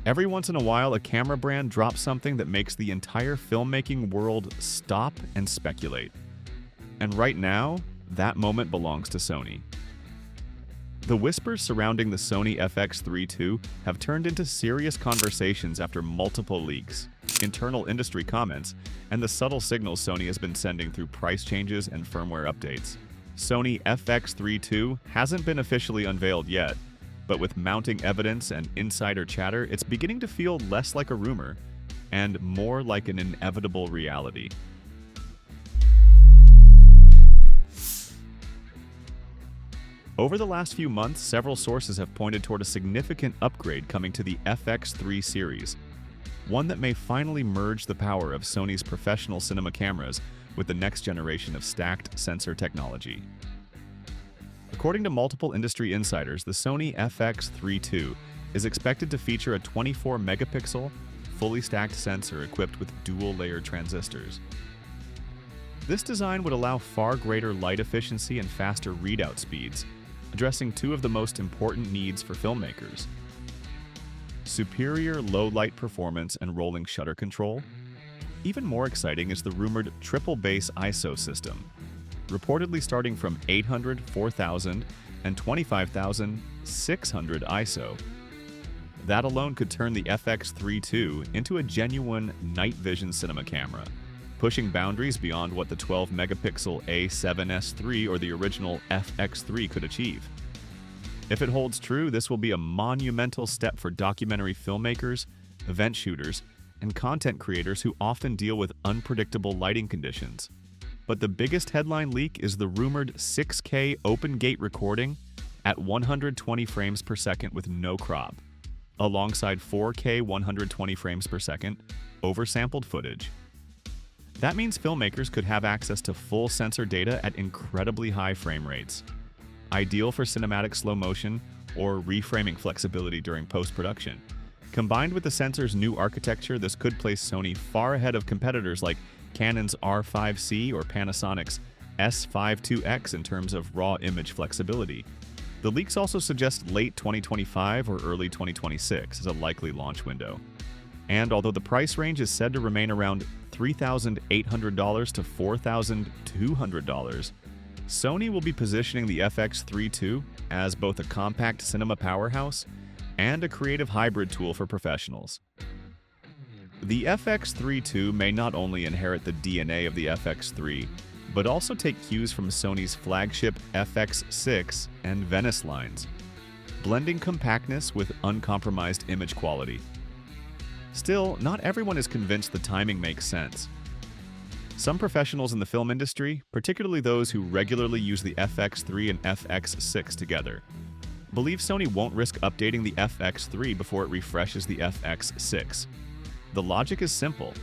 Every once in a while, a camera brand drops something that makes the entire filmmaking world stop and speculate. And right now, that moment belongs to Sony. The whispers surrounding the Sony FX3 II have turned into serious conversations after multiple leaks, internal industry comments, and the subtle signals Sony has been sending through price changes and firmware updates. Sony FX3 II hasn't been officially unveiled yet, but with mounting evidence and insider chatter, it's beginning to feel less like a rumor and more like an inevitable reality. Over the last few months, several sources have pointed toward a significant upgrade coming to the FX3 series, one that may finally merge the power of Sony's professional cinema cameras with the next generation of stacked sensor technology. According to multiple industry insiders, the Sony FX3 II is expected to feature a 24-megapixel, fully stacked sensor equipped with dual-layer transistors. This design would allow far greater light efficiency and faster readout speeds, addressing two of the most important needs for filmmakers: superior low-light performance and rolling shutter control. Even more exciting is the rumored triple base ISO system, reportedly starting from 800, 4000, and 25,600 ISO. That alone could turn the FX3 II into a genuine night vision cinema camera, pushing boundaries beyond what the 12-megapixel A7S III or the original FX3 could achieve. If it holds true, this will be a monumental step for documentary filmmakers, event shooters, and content creators who often deal with unpredictable lighting conditions. But the biggest headline leak is the rumored 6K open gate recording at 120 frames per second with no crop, alongside 4K 120 frames per second oversampled footage. That means filmmakers could have access to full sensor data at incredibly high frame rates, ideal for cinematic slow motion or reframing flexibility during post-production. Combined with the sensor's new architecture, this could place Sony far ahead of competitors like Canon's R5C or Panasonic's S5 IIX in terms of raw image flexibility. The leaks also suggest late 2025 or early 2026 as a likely launch window. And although the price range is said to remain around $3,800 to $4,200, Sony will be positioning the FX3 II as both a compact cinema powerhouse and a creative hybrid tool for professionals. The FX3 II may not only inherit the DNA of the FX3, but also take cues from Sony's flagship FX6 and Venice lines, blending compactness with uncompromised image quality. Still, not everyone is convinced the timing makes sense. Some professionals in the film industry, particularly those who regularly use the FX3 and FX6 together, believe Sony won't risk updating the FX3 before it refreshes the FX6. The logic is simple.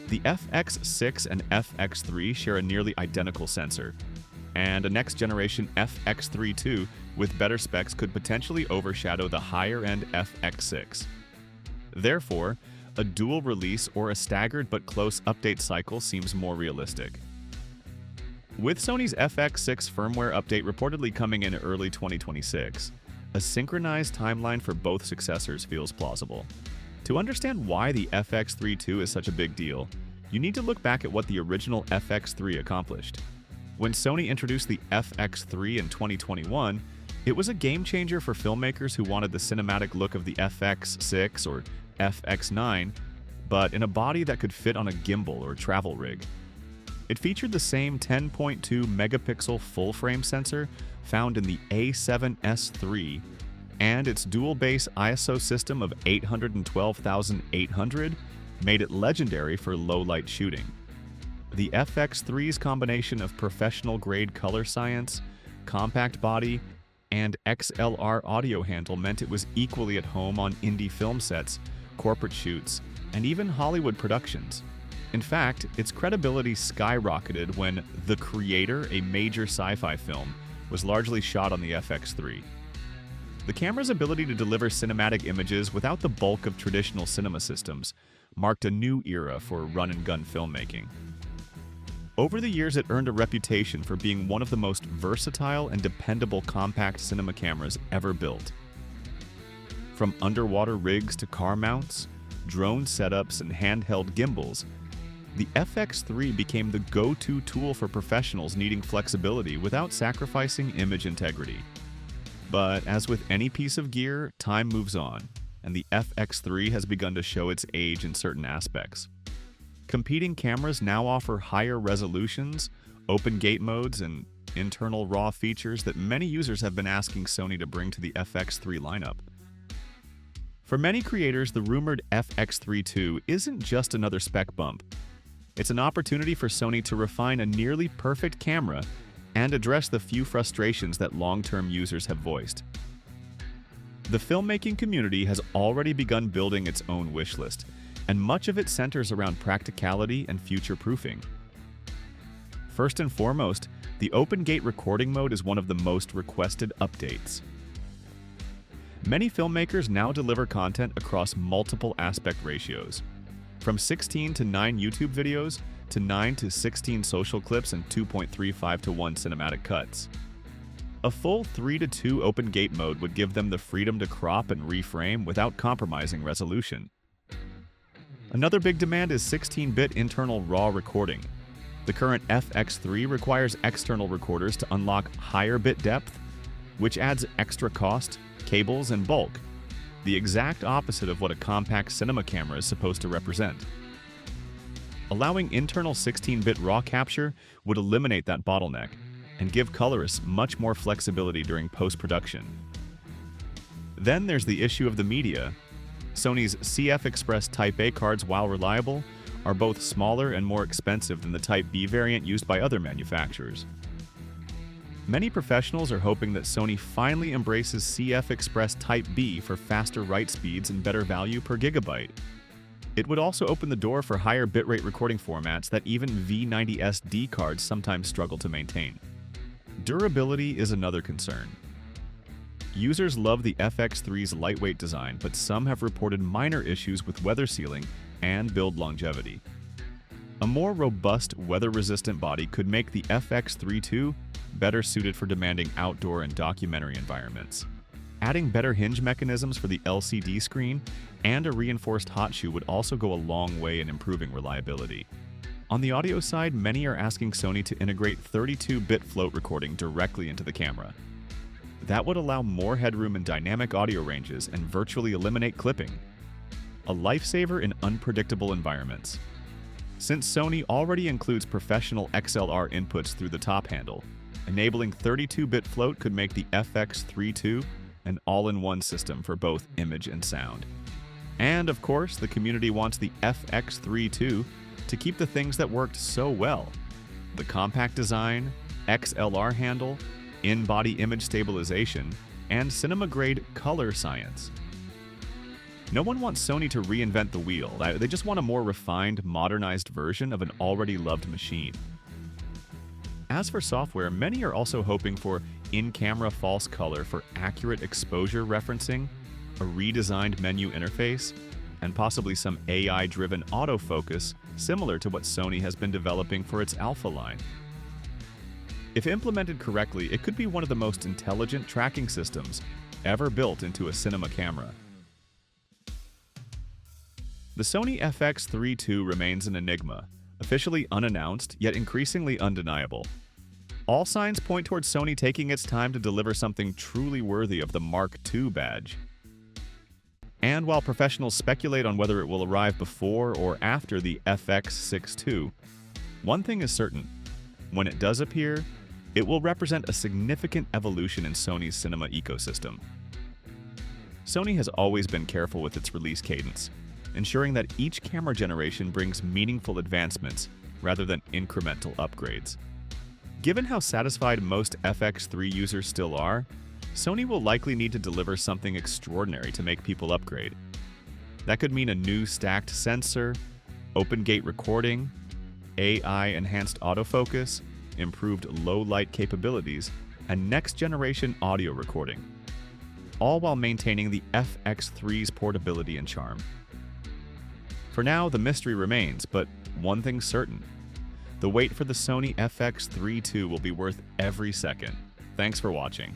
The FX6 and FX3 share a nearly identical sensor, and a next-generation FX3 II with better specs could potentially overshadow the higher-end FX6. Therefore, a dual release or a staggered but close update cycle seems more realistic. With Sony's FX6 firmware update reportedly coming in early 2026, a synchronized timeline for both successors feels plausible. To understand why the FX3 II is such a big deal, you need to look back at what the original FX3 accomplished. When Sony introduced the FX3 in 2021, it was a game-changer for filmmakers who wanted the cinematic look of the FX6 or FX9, but in a body that could fit on a gimbal or travel rig. It featured the same 10.2-megapixel full-frame sensor found in the A7S III, and its dual-base ISO system of 812,800 made it legendary for low-light shooting. The FX3's combination of professional-grade color science, compact body, and XLR audio handle meant it was equally at home on indie film sets, corporate shoots, and even Hollywood productions. In fact, its credibility skyrocketed when The Creator, a major sci-fi film, was largely shot on the FX3. The camera's ability to deliver cinematic images without the bulk of traditional cinema systems marked a new era for run-and-gun filmmaking. Over the years, it earned a reputation for being one of the most versatile and dependable compact cinema cameras ever built. From underwater rigs to car mounts, drone setups, and handheld gimbals, the FX3 became the go-to tool for professionals needing flexibility without sacrificing image integrity. But as with any piece of gear, time moves on, and the FX3 has begun to show its age in certain aspects. Competing cameras now offer higher resolutions, open gate modes, and internal RAW features that many users have been asking Sony to bring to the FX3 lineup. For many creators, the rumored FX3 II isn't just another spec bump. It's an opportunity for Sony to refine a nearly perfect camera and address the few frustrations that long-term users have voiced. The filmmaking community has already begun building its own wish list, and much of it centers around practicality and future-proofing. First and foremost, the open gate recording mode is one of the most requested updates. Many filmmakers now deliver content across multiple aspect ratios, from 16 to 9 YouTube videos to 9 to 16 social clips and 2.35 to 1 cinematic cuts. A full 3 to 2 open gate mode would give them the freedom to crop and reframe without compromising resolution. Another big demand is 16-bit internal RAW recording. The current FX3 requires external recorders to unlock higher bit depth, which adds extra cost, cables, and bulk, the exact opposite of what a compact cinema camera is supposed to represent. Allowing internal 16-bit RAW capture would eliminate that bottleneck and give colorists much more flexibility during post-production. Then there's the issue of the media. Sony's CF Express Type A cards, while reliable, are both smaller and more expensive than the Type B variant used by other manufacturers. Many professionals are hoping that Sony finally embraces CF Express Type B for faster write speeds and better value per gigabyte. It would also open the door for higher bitrate recording formats that even V90SD cards sometimes struggle to maintain. Durability is another concern. Users love the FX3's lightweight design, but some have reported minor issues with weather sealing and build longevity. A more robust, weather-resistant body could make the FX3 II better suited for demanding outdoor and documentary environments. Adding better hinge mechanisms for the LCD screen and a reinforced hot shoe would also go a long way in improving reliability. On the audio side, many are asking Sony to integrate 32-bit float recording directly into the camera. That would allow more headroom in dynamic audio ranges and virtually eliminate clipping, a lifesaver in unpredictable environments. Since Sony already includes professional XLR inputs through the top handle, enabling 32-bit float could make the FX3 II an all-in-one system for both image and sound. And of course, the community wants the FX3 II to keep the things that worked so well: the compact design, XLR handle, in-body image stabilization, and cinema-grade color science. No one wants Sony to reinvent the wheel. They just want a more refined, modernized version of an already loved machine. As for software, many are also hoping for in-camera false color for accurate exposure referencing, a redesigned menu interface, and possibly some AI-driven autofocus similar to what Sony has been developing for its Alpha line. If implemented correctly, it could be one of the most intelligent tracking systems ever built into a cinema camera. The Sony FX3 II remains an enigma, officially unannounced, yet increasingly undeniable. All signs point towards Sony taking its time to deliver something truly worthy of the Mark II badge. And while professionals speculate on whether it will arrive before or after the FX6 II, one thing is certain: when it does appear, it will represent a significant evolution in Sony's cinema ecosystem. Sony has always been careful with its release cadence, ensuring that each camera generation brings meaningful advancements rather than incremental upgrades. Given how satisfied most FX3 users still are, Sony will likely need to deliver something extraordinary to make people upgrade. That could mean a new stacked sensor, open gate recording, AI-enhanced autofocus, improved low-light capabilities, and next-generation audio recording, all while maintaining the FX3's portability and charm. For now, the mystery remains, but one thing's certain: the wait for the Sony FX3 II will be worth every second. Thanks for watching.